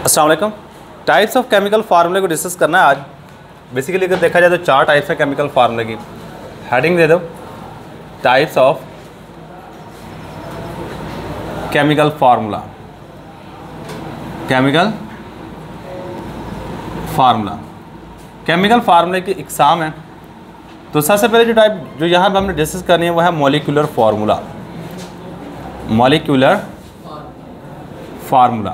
अस्सलाम वालेकुम। Types of chemical फार्मूले को डिस्कस करना है आज। बेसिकली अगर देखा जाए तो चार टाइप्स है केमिकल फार्मूले की। हेडिंग दे दो, types of chemical formula. Chemical formula, chemical फार्मूले की इकसाम है। तो सबसे पहले जो टाइप जो यहाँ पर हमने डिस्कस करनी है वो है मॉलिक्यूलर फार्मूला। Molecular formula.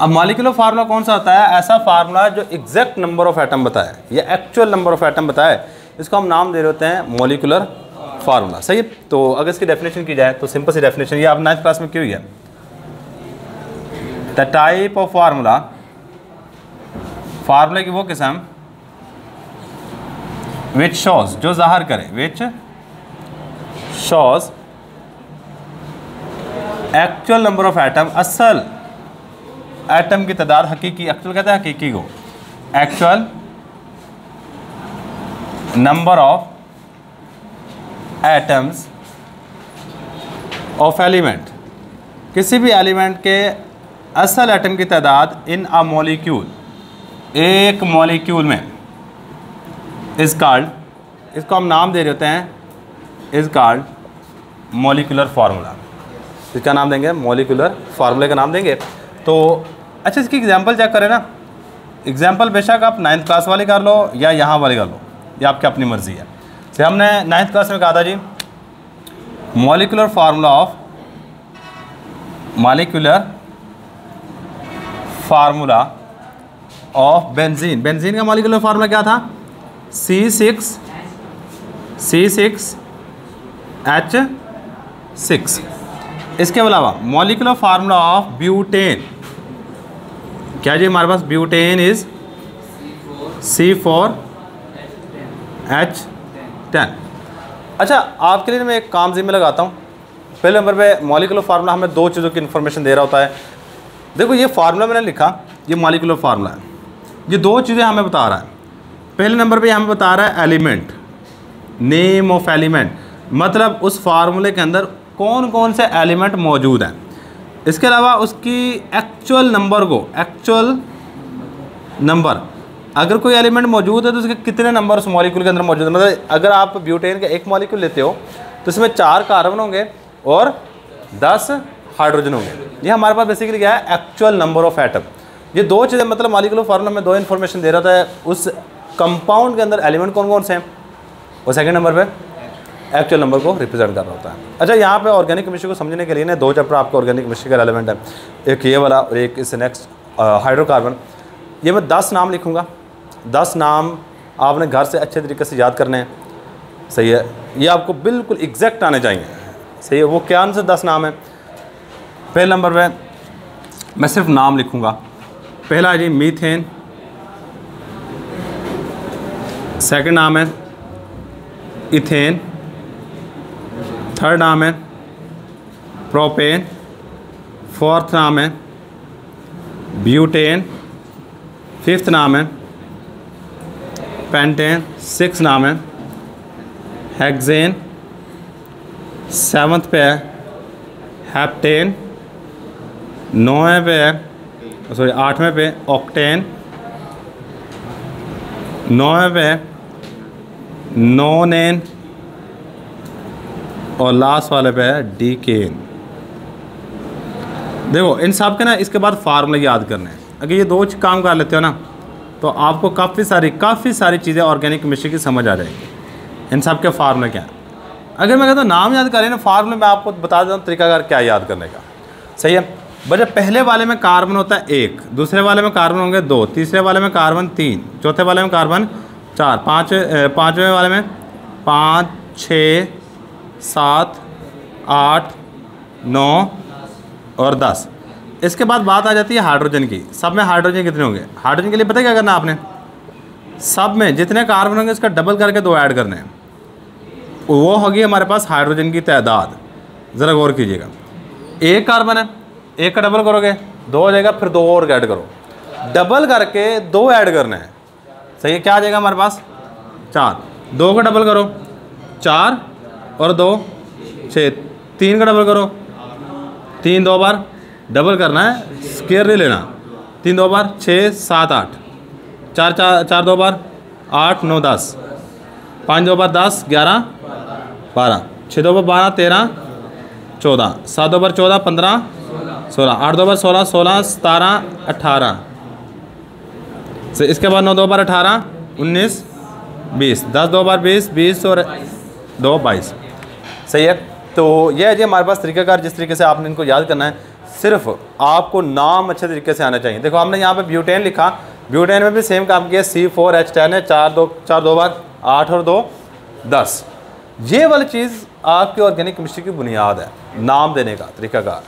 अब मॉलिक्यूलर फार्मूला कौन सा होता है? ऐसा फार्मूला जो एग्जैक्ट नंबर ऑफ एटम बताए या एक्चुअल नंबर ऑफ एटम बताए, इसको हम नाम दे रहे होते हैं मॉलिक्यूलर फार्मूला। सही है। तो अगर इसकी डेफिनेशन की जाए तो सिंपल सी डेफिनेशन ये आप 9th क्लास में की हुई है। द टाइप ऑफ फार्मूला, फार्मूले की वो किस्म विच शोज, जो जाहिर करे, which shows actual number of atom, असल एटम की तादाद, हकीकी, एक्चुअल कहते हैं हकीकी को, actual number of atoms of element, किसी भी एलिमेंट के असल एटम की तादाद इन अ मॉलिक्यूल, एक मॉलिक्यूल में, इज कॉल्ड, इसको हम नाम दे रहे होते हैं, इज कॉल्ड मॉलिक्यूलर फार्मूला। इसका नाम देंगे मॉलिक्यूलर फार्मूले का नाम देंगे। तो अच्छा, इसकी एग्जांपल चेक करें ना। एग्जांपल बेशक आप 9th क्लास वाली कर लो या यहाँ वाली कर लो, ये आपकी अपनी मर्ज़ी है। तो हमने 9th क्लास में कहा था जी, molecular formula of, molecular formula of benzene. Benzene का मॉलिक्यूलर फार्मूला क्या था? C6H6। इसके अलावा मॉलिक्यूलर फार्मूला ऑफ ब्यूटेन, क्या जी हमारे पास ब्यूटेन इज C4H10। अच्छा, आपके लिए मैं एक काम जिम्मे लगाता हूँ। पहले नंबर पे मॉलिक्यूलर फार्मूला हमें दो चीज़ों की इन्फॉर्मेशन दे रहा होता है। देखो ये फार्मूला मैंने लिखा, ये मॉलिक्यूलर फार्मूला है, ये दो चीज़ें हमें बता रहा है। पहले नंबर पे हमें बता रहा है एलिमेंट, नेम ऑफ एलिमेंट, मतलब उस फार्मूले के अंदर कौन कौन से एलिमेंट मौजूद हैं। इसके अलावा उसकी एक्चुअल नंबर को, एक्चुअल नंबर, अगर कोई एलिमेंट मौजूद है तो उसके कितने नंबर उस मॉलिक्यूल के अंदर मौजूद है। मतलब अगर आप ब्यूटेन का एक मॉलिक्यूल लेते हो तो इसमें 4 कार्बन होंगे और 10 हाइड्रोजन होंगे। ये हमारे पास बेसिकली क्या है? Actual number of atom. ये दो चीज़ें, मतलब मॉलिक्यूलर फार्मूला में दो इन्फॉर्मेशन दे रहा था, उस कंपाउंड के अंदर एलिमेंट कौन कौन से हैं, और सेकंड नंबर पे एक्चुअल नंबर को रिप्रेजेंट कर रहा होता है। अच्छा, यहाँ पे ऑर्गेनिक केमिस्ट्री को समझने के लिए ना दो चैप्टर आपको ऑर्गेनिक केमिस्ट्री का रेलेवेंट है, एक ये वाला और एक इससे नेक्स्ट हाइड्रोकार्बन। ये मैं 10 नाम लिखूँगा, 10 नाम आपने घर से अच्छे तरीके से याद करने हैं। सही है, ये आपको बिल्कुल एग्जैक्ट आने चाहिए। सही है, वो क्या से 10 नाम है। पहले नंबर पे मैं सिर्फ नाम लिखूँगा। पहला है जी मीथेन, सेकंड नाम है इथेन, थर्ड नाम है प्रोपेन, फोर्थ नाम है ब्यूटेन, फिफ्थ नाम है पेंटेन, सिक्स नाम है हेक्सेन, सेवन्थ पे है हेप्टेन, 9वें पे है, सॉरी 8वें पे ऑक्टेन, 9वें पे है नोनेन, और लास्ट वाले पे है डीकेन। देखो इन सब के ना इसके बाद फार्मूले याद करने हैं। अगर ये दो काम कर लेते हो ना तो आपको काफ़ी सारी चीज़ें ऑर्गेनिक केमिस्ट्री की समझ आ जाएगी। इन सब के फार्मूले क्या हैं। अगर मैं कहता हूँ नाम याद करें ना, फार्मूले में आपको बता देता हूँ तरीकाकार क्या याद करने का। सही है। बच्चा, पहले वाले में कार्बन होता है 1, दूसरे वाले में कार्बन होंगे 2, तीसरे वाले में कार्बन 3, चौथे वाले में कार्बन 4, पाँचवें वाले में 5, 6, 7, 8, 9 और 10। इसके बाद बात आ जाती है हाइड्रोजन की। सब में हाइड्रोजन कितने होंगे? हाइड्रोजन के लिए पता है क्या करना आपने? सब में जितने कार्बन होंगे उसका डबल करके 2 ऐड करने हैं। वो होगी हमारे पास हाइड्रोजन की तादाद। ज़रा गौर कीजिएगा, एक कार्बन है, एक का डबल करोगे 2 हो जाएगा, फिर 2 और ऐड करो, डबल करके 2 ऐड करना है। सही है, क्या आ जाएगा हमारे पास? 4, 2 का डबल करो 4 और 2 6, 3 का डबल करो 3, 2 बार डबल करना है, स्क्वायर नहीं लेना। 3 2 बार 6 7 8, 4 2 बार 8 9 10, 5 2 बार 10 11 12, 6 2 बार 12 13 14, 7 2 बार 14 15 16, 8 2 बार 16 16 17 18 से इसके बाद 9 2 बार 18 19 20, 10 2 बार 20 20 और 2 22। सही है। तो यह है जी हमारे पास तरीक़ाकार, जिस तरीके से आपने इनको याद करना है। सिर्फ आपको नाम अच्छे तरीके से आना चाहिए। देखो हमने यहाँ पे ब्यूटेन लिखा, ब्यूटेन में भी सेम काम किया, C4H10 है, 4 2 बार 8 और 2 10। ये वाली चीज़ आपकी ऑर्गेनिक केमिस्ट्री की बुनियाद है, नाम देने का तरीक़ाकार,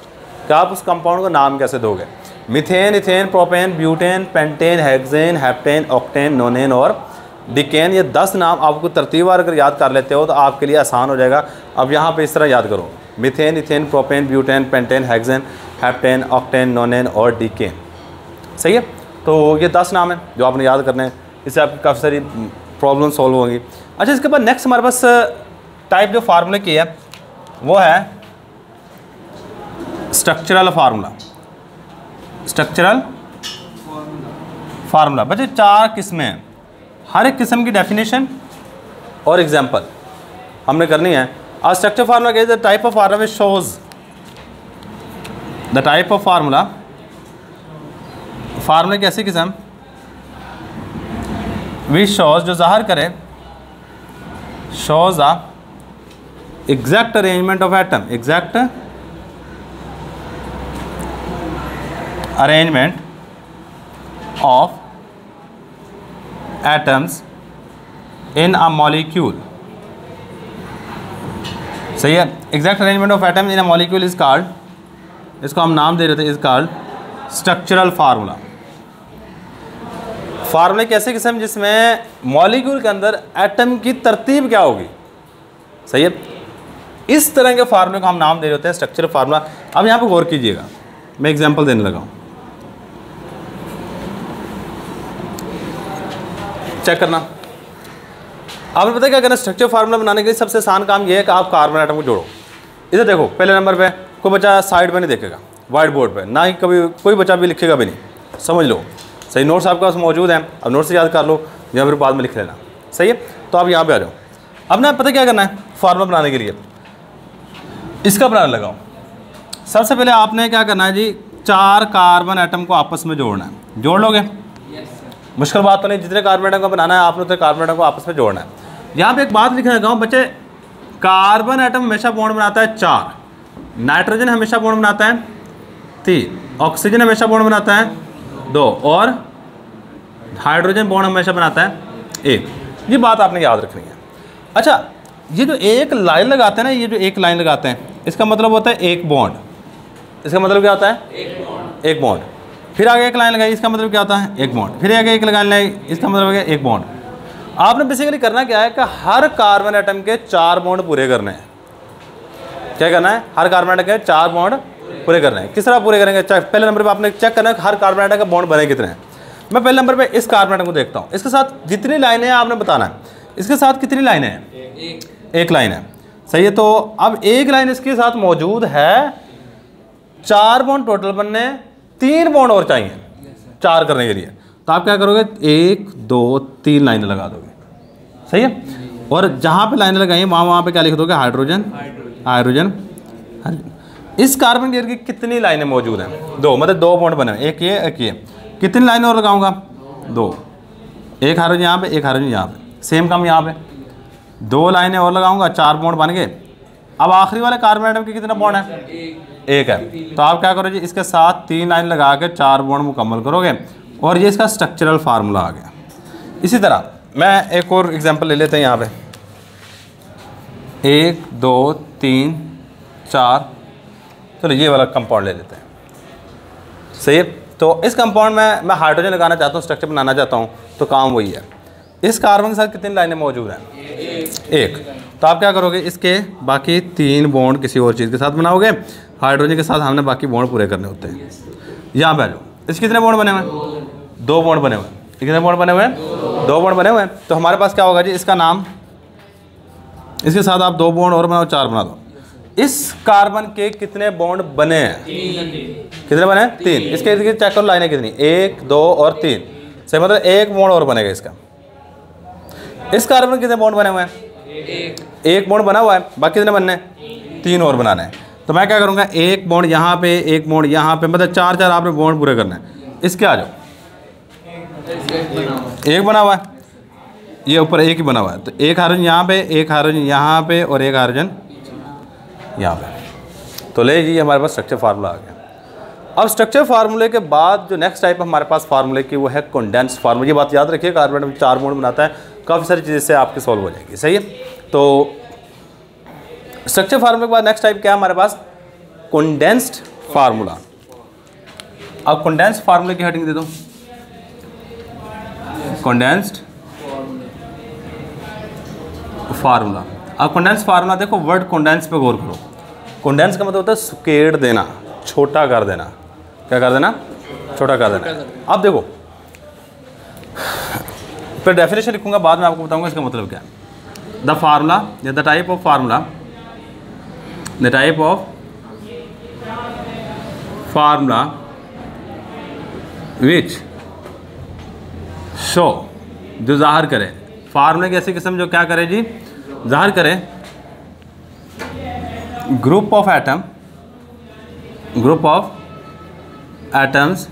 कि आप उस कंपाउंड का नाम कैसे दोगे। Methane, ethane, propane, butane, pentane, hexane, heptane, octane, नोनेन और डिकेन, ये 10 नाम आपको तरतीबवार अगर याद कर लेते हो तो आपके लिए आसान हो जाएगा। अब यहाँ पे इस तरह याद करो, methane, ethane, propane, butane, pentane, hexane, heptane, octane, नोनेन और डिकेन। सही है। तो ये 10 नाम हैं जो आपने याद करने हैं, इससे आपकी काफ़ी सारी प्रॉब्लम सॉल्व होंगी। अच्छा, इसके बाद नेक्स्ट हमारे पास टाइप जो फार्मूले की है वो है स्ट्रक्चरल फार्मूला। स्ट्रक्चरल फार्मूला बच्चे 4 किस्में हैं, हर एक किस्म की डेफिनेशन और एग्जांपल हमने करनी है। और स्ट्रक्चर फार्मूला क्या है? The type of formula which shows, the type of formula, फार्मूले की ऐसी किस्म विच शोज, जो ज़ाहिर करे, shows a exact arrangement of atom, exact arrangement of atoms in a molecule। सही है। Exact arrangement of atoms in a molecule is called, इसको हम नाम दे रहे थे, इज कॉल्ड स्ट्रक्चरल फार्मूला। फार्मूले कैसे किस्म जिसमें मॉलिक्यूल के अंदर एटम की तरतीब क्या होगी। सही है। इस तरह के फार्मूले को हम नाम दे रहे होते हैं स्ट्रक्चरल फार्मूला। अब यहाँ पे गौर कीजिएगा, मैं एग्जांपल देने लगा हूँ, चेक करना। आपने पता है क्या करना, स्ट्रक्चर फार्मूला बनाने के लिए सबसे आसान काम यह है कि आप कार्बन आइटम को जोड़ो। इधर देखो, पहले नंबर पे कोई बच्चा साइड में नहीं देखेगा, वाइट बोर्ड पे, ना ही कभी कोई बच्चा भी लिखेगा भी नहीं, समझ लो। सही, नोट्स आपके पास मौजूद हैं, अब नोट्स से याद कर लो या फिर बाद में लिख लेना। सही है। तो आप यहाँ पे आ जाओ। अब ना पता क्या करना है फार्मूला बनाने के लिए, इसका बनाने लगाओ। सबसे पहले आपने क्या करना है जी, 4 कार्बन आइटम को आपस में जोड़ना है। जोड़ लोगे? मुश्किल बात तो नहीं, जितने कार्बन आइटम को बनाना है आपने उतने कार्बन आइटम को आपस में जोड़ना है। यहाँ पे एक बात लिखने लगा हूँ बच्चे, कार्बन आइटम हमेशा बॉन्ड बनाता है 4, नाइट्रोजन हमेशा बॉन्ड बनाता है 3, ऑक्सीजन हमेशा बॉन्ड बनाता है 2 और हाइड्रोजन बॉन्ड हमेशा बनाता है 1। ये बात आपने याद रखनी है। अच्छा, ये जो एक लाइन लगाते हैं ना, ये जो एक लाइन लगाते हैं, इसका मतलब होता है एक बॉन्ड। इसका मतलब क्या होता है? एक बॉन्ड। फिर आगे एक लाइन लगाई, इसका मतलब क्या होता है? एक बॉन्ड। फिर आगे एक लाइन लगाई, इसका मतलब है एक बॉन्ड। आपने बेसिकली करना क्या है कि हर कार्बन आइटम के 4 बॉन्ड पूरे करने हैं। क्या करना है? हर कार्बन आइटम के 4 बॉन्ड पूरे करने हैं। किस तरह पूरे करेंगे? पहले नंबर पे आपने चेक करना है कि हर कार्बन आइटम का बॉन्ड बने कितने हैं। मैं पहले नंबर पे इस कार्बन आइटम को देखता हूँ, इसके साथ जितनी लाइनें हैं आपने बताना है। इसके साथ कितनी लाइनें हैं? एक लाइन है। सही है। तो अब एक लाइन इसके साथ मौजूद है, 4 बॉन्ड टोटल बनने, 3 बॉन्ड और चाहिए 4 करने के लिए। तो आप क्या करोगे? 1 2 3 लाइनें लगा दोगे। सही है। और जहाँ पे लाइनें लगाई हैं वहाँ पे क्या लिख दोगे? Hydrogen, hydrogen, hydrogen. इस कार्बन गियर की कितनी लाइनें मौजूद हैं? 2, मतलब 2 बॉन्ड बने, एक ये एक ये। कितनी लाइनें और लगाऊंगा? 2, एक हाइड्रोजन यहाँ पे, एक हाइड्रोजन यहाँ पे। सेम काम यहाँ पे 2 लाइनें और लगाऊंगा, 4 बॉन्ड बन गए। अब आखिरी वाले कार्बन आइटम के कितना बॉन्ड है? एक है। तो आप क्या करोगे? इसके साथ 3 लाइन लगा के 4 बॉन्ड मुकम्मल करोगे और ये इसका स्ट्रक्चरल फार्मूला आ गया। इसी तरह मैं एक और एग्जांपल ले लेते हैं यहाँ पे, 1 2 3 4, चलो ये वाला कंपाउंड ले लेते हैं। सही है। तो इस कंपाउंड में मैं हाइड्रोजन लगाना चाहता हूँ, स्ट्रक्चर बनाना चाहता हूँ, तो काम वही है। इस कार्बन के साथ कितनी लाइनें मौजूद हैं? 1। तो आप क्या करोगे? इसके बाकी 3 बॉन्ड किसी और चीज़ के साथ बनाओगे। हाइड्रोजन के साथ हमने बाकी बॉन्ड पूरे करने होते हैं। यहाँ पे आ जाओ, इसके कितने बॉन्ड बने हुए हैं? 2 बॉन्ड बने हुए हैं। कितने बॉन्ड बने हुए हैं? 2 बॉन्ड बने हुए हैं। तो हमारे पास क्या होगा जी? इसका नाम, इसके साथ आप 2 बॉन्ड और बनाओ, 4 बना दो। इस कार्बन के कितने बॉन्ड बने हैं? कितने बने हैं? 3। इसके इर्द गिर्द चेक करो लाइनें कितनी, 1 2 और 3 से मतलब 1 बॉन्ड और बनेगा इसका। इस कार्बन के कितने बॉन्ड बने हुए हैं? 1 बॉन्ड बना हुआ है, बाकी कितने बनने हैं? 3 और बनाने हैं। तो मैं क्या करूँगा, 1 बॉन्ड यहाँ पे, 1 बॉन्ड यहाँ पे, मतलब 4 आपने बॉन्ड पूरे करना है। इसके आ जाओ, 1 बना हुआ है, ये ऊपर 1 ही बना हुआ है, तो 1 हाइड्रोजन यहाँ पे, 1 हाइड्रोजन यहाँ पे और 1 हाइड्रोजन यहाँ पे। तो ले जी हमारे पास स्ट्रक्चर फार्मूला आ गया। अब स्ट्रक्चर फार्मूले के बाद जो नेक्स्ट टाइप हमारे पास फार्मूले की वो है कंडेंस फार्मूला। ये बात याद रखिए, कार्बन में 4 बॉन्ड बनाता है, काफ़ी सारी चीज़ें से आपकी सॉल्व हो जाएगी। सही है। तो स्ट्रक्चर फार्मूले के बाद नेक्स्ट टाइप क्या है हमारे पास? Condensed formula. अब कंडेंस्ड फार्मूले की हेडिंग दे दो, कंडेंस्ड फार्मूला। अब कंडेंस फार्मूला देखो, वर्ड कंडेंस पे गौर करो। कंडेंस का मतलब होता है सुकेड़ देना, छोटा कर देना। क्या कर देना? छोटा कर देना। अब देखो, फिर डेफिनेशन लिखूंगा, बाद में आपको बताऊंगा इसका मतलब क्या है। द फार्मूला या the type of formula, the type of formula which show, जो जाहिर करे, फार्मूले की ऐसी किस्म जो क्या करे जी, जाहिर करे group of atom, group of atoms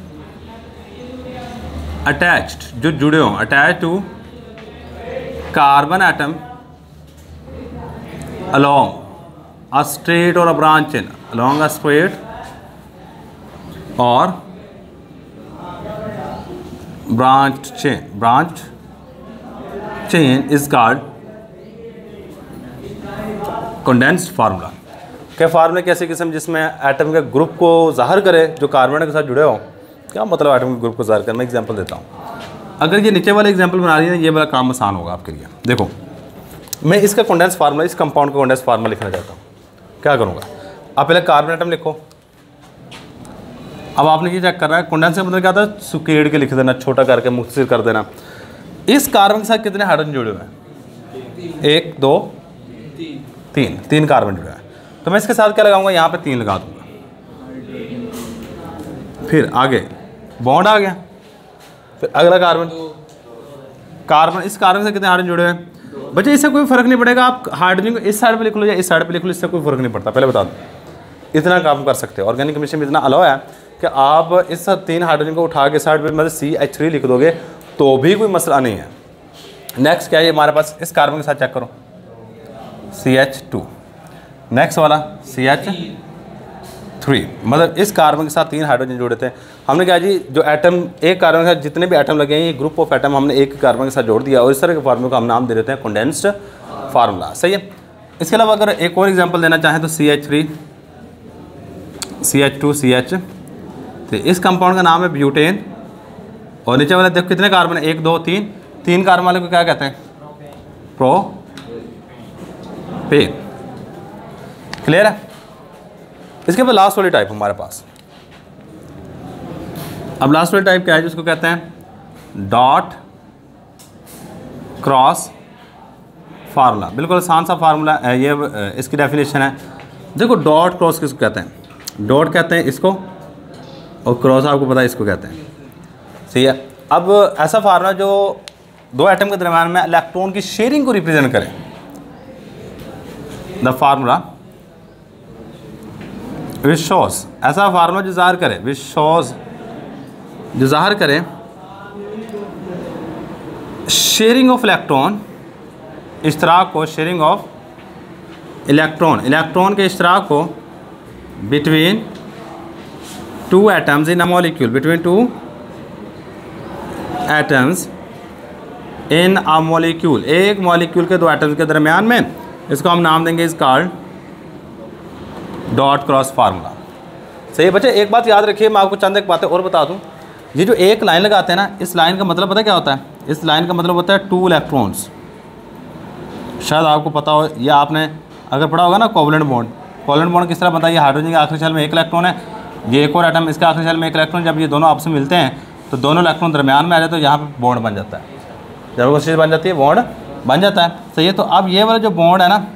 attached, जो जुड़े हों, attach to carbon atom along a straight or a branch chain, along a straight or branch chain is called condensed formula. क्या फार्मूला की ऐसी किस्म जिसमें एटम के ग्रुप को जाहिर करे जो कार्बन के साथ जुड़े हों। क्या मतलब एटम के ग्रुप को जाहिर करे? मैं एग्जांपल देता हूँ। अगर ये नीचे वाला एग्जांपल बना रही है, ये वाला काम आसान होगा आपके लिए। देखो, मैं इसका कंडेंस फार्मूला, इस कंपाउंड का कंडेंस फार्मूला लिखना चाहता हूँ। क्या करूँगा, आप पहले कार्बन एटम लिखो। अब आपने ये चेक करना है, कंडेंस का मतलब क्या होता है? सुकेड़ के लिख देना, छोटा करके मुख्तसर कर देना। इस कार्बन के साथ कितने हाइड्रोजन जुड़े हुए हैं? 1 2 3 कार्बन जुड़े हैं। तो मैं इसके साथ क्या लगाऊंगा? यहाँ पे 3 लगा दूंगा। फिर आगे बॉन्ड आ गया, फिर अगला कार्बन, इस कार्बन से कितने हाइड्रोजन जुड़े हुए हैं? बच्चे इससे कोई फर्क नहीं पड़ेगा, आप हाइड्रोजन को इस साइड पे लिख लो या इस साइड पे लिख लो, इससे कोई फर्क नहीं पड़ता। पहले बता दो, इतना काम कर सकते हो। ऑर्गेनिक केमिस्ट्री में इतना अलाउ है कि आप इस 3 हाइड्रोजन को उठा के साइड पे मतलब CH3 लिख दोगे तो भी कोई मसला नहीं है। नेक्स्ट क्या है हमारे पास? इस कार्बन के साथ चेक करो, CH2। नेक्स्ट वाला CH3, मतलब इस कार्बन के साथ 3 हाइड्रोजन जुड़े थे। हमने क्या जी, जो एटम, एक कार्बन के साथ जितने भी एटम लगे हैं, ये ग्रुप ऑफ एटम हमने एक कार्बन के साथ जोड़ दिया और इस तरह के फार्मूले को हम नाम दे देते हैं कंडेंस्ड फार्मूला। सही है। इसके अलावा अगर एक और एग्जांपल देना चाहें तो CH3 CH2 CH3, इस कंपाउंड का नाम है ब्यूटेन। और नीचे वाले देखो कितने कार्बन है? 1 2 3 कार्बन वाले को क्या कहते हैं? प्रोपेन। क्लियर है। इसके बाद लास्ट वाली टाइप हमारे पास। अब लास्ट वाली टाइप क्या है? जिसको कहते हैं डॉट क्रॉस फार्मूला। बिल्कुल आसान सा फार्मूला है ये, इसकी डेफिनेशन है। देखो, डॉट क्रॉस किसको कहते हैं? डॉट कहते हैं इसको, और क्रॉस आपको पता है इसको कहते हैं। सही है। अब ऐसा फार्मूला जो 2 एटम के दरम्यान में इलेक्ट्रॉन की शेयरिंग को रिप्रेजेंट करे। द फार्मूला विच शोज, ऐसा फार्मूला जो ज़ाहिर करे, विच शोज, जो ज़ाहिर करे शेयरिंग ऑफ इलेक्ट्रॉन, इश्तराक को, शेयरिंग ऑफ इलेक्ट्रॉन के इश्तराक को between 2 atoms in a molecule, between 2 atoms in a molecule, एक मॉलिक्यूल के 2 एटम्स के दरमियान में। इसको हम नाम देंगे, is called dot cross formula. सही बच्चे, एक बात याद रखिए, मैं आपको चंद एक बातें और बता दूं। ये जो एक लाइन लगाते हैं ना, इस लाइन का मतलब पता है क्या होता है? इस लाइन का मतलब होता है 2 इलेक्ट्रॉन्स। शायद आपको पता हो, या आपने अगर पढ़ा होगा ना कोवलेंट बॉन्ड। कोवलेंट बॉन्ड किस तरह बनता है? ये हाइड्रोजन के आखिरी शेल में 1 इलेक्ट्रॉन है, ये एक और एटम, इसके आखिरी शेल में 1 इलेक्ट्रॉन। जब ये दोनों आपस में मिलते हैं तो दोनों इलेक्ट्रॉन दरमियान में आ जाते हैं, तो यहाँ पर बॉन्ड बन जाता है। जब वो चीज़ बन जाती है, बॉन्ड बन जाता है। सही है। तो अब ये वाला जो बॉन्ड है ना,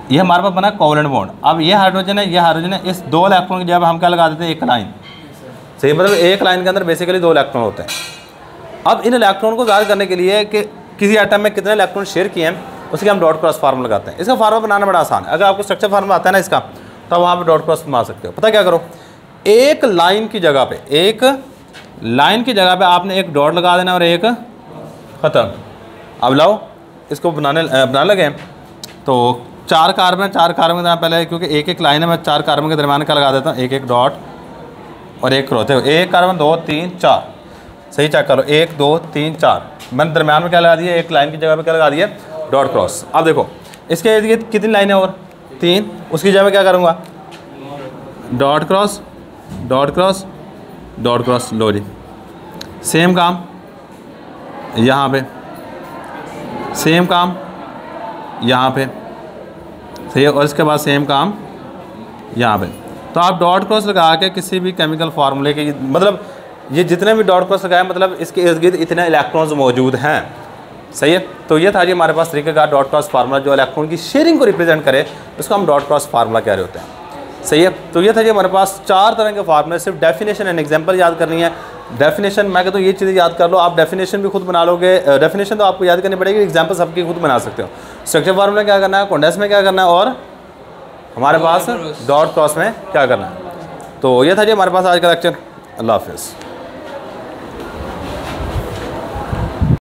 ये हमारे पास बना कोवलेंट बॉन्ड। अब ये हाइड्रोजन है, ये हाइड्रोजन है, इस 2 इलेक्ट्रॉन की जगह हम क्या लगा देते हैं, एक लाइन। सही, मतलब एक लाइन के अंदर बेसिकली 2 इलेक्ट्रॉन होते हैं। अब इन इलेक्ट्रॉन को ज़ाहिर करने के लिए कि किसी एटम में कितने इलेक्ट्रॉन शेयर किए हैं, उसके हम डॉट क्रॉस फार्मूला लगाते हैं। इसका फार्मूला बनाना बड़ा आसान है। अगर आपको स्ट्रक्चर फार्मूला आता है ना इसका, तब वहाँ पे डॉट क्रॉस बना सकते हो। पता क्या करो, एक लाइन की जगह पे आपने एक डॉट लगा देना और एक ख़त्म। अब लाओ इसको बनाने लगे तो 4 कार्बन के पहले, क्योंकि एक लाइन है, मैं 4 कार्बन के दरमियान का लगा देता हूँ, एक डॉट और एक क्रॉस। देखो 1 कार्बन 2 3 4, सही चेक करो, 1 2 3 4, मैंने दरमियान में क्या लगा दिया, एक लाइन की जगह पे क्या लगा दिया, डॉट क्रॉस। अब देखो इसके इर्द गिर्द कितनी लाइनें और 3, उसकी जगह क्या करूँगा, dot cross dot cross dot cross. लो जी, सेम काम यहाँ पे, सेम काम यहाँ पे, सही है, और इसके बाद सेम काम यहाँ पे। तो आप डॉट क्रॉस लगा के किसी भी केमिकल फार्मूले के, मतलब ये जितने भी डॉट क्रॉस लगाए, मतलब इसके इर्द गिर्द इतने इलेक्ट्रॉन्स मौजूद हैं। सही है, तो ये था जी हमारे पास तरीके का डॉट क्रॉस फार्मूला जो इलेक्ट्रॉन की शेयरिंग को रिप्रेजेंट करे, उसको हम डॉट क्रॉस फार्मूला कह रहे होते हैं। सही है, तो ये था जी हमारे पास 4 तरह के फार्मूले। सिर्फ डेफिनेशन एंड एग्जांपल याद करनी है। डेफिनेशन मैं कहता हूँ ये चीज़ें याद कर लो, आप डेफिनेशन भी खुद बना लोगे। डेफिनेशन तो आपको याद करनी पड़ेगी, एग्जांपल सबकी खुद बना सकते हो। स्ट्रक्चर फार्मूला क्या करना है, कॉन्डेंस में क्या करना है, और हमारे पास डॉट क्रॉस में क्या करना है। तो ये था जी हमारे पास आज का लेक्चर। अल्लाह हाफिज़।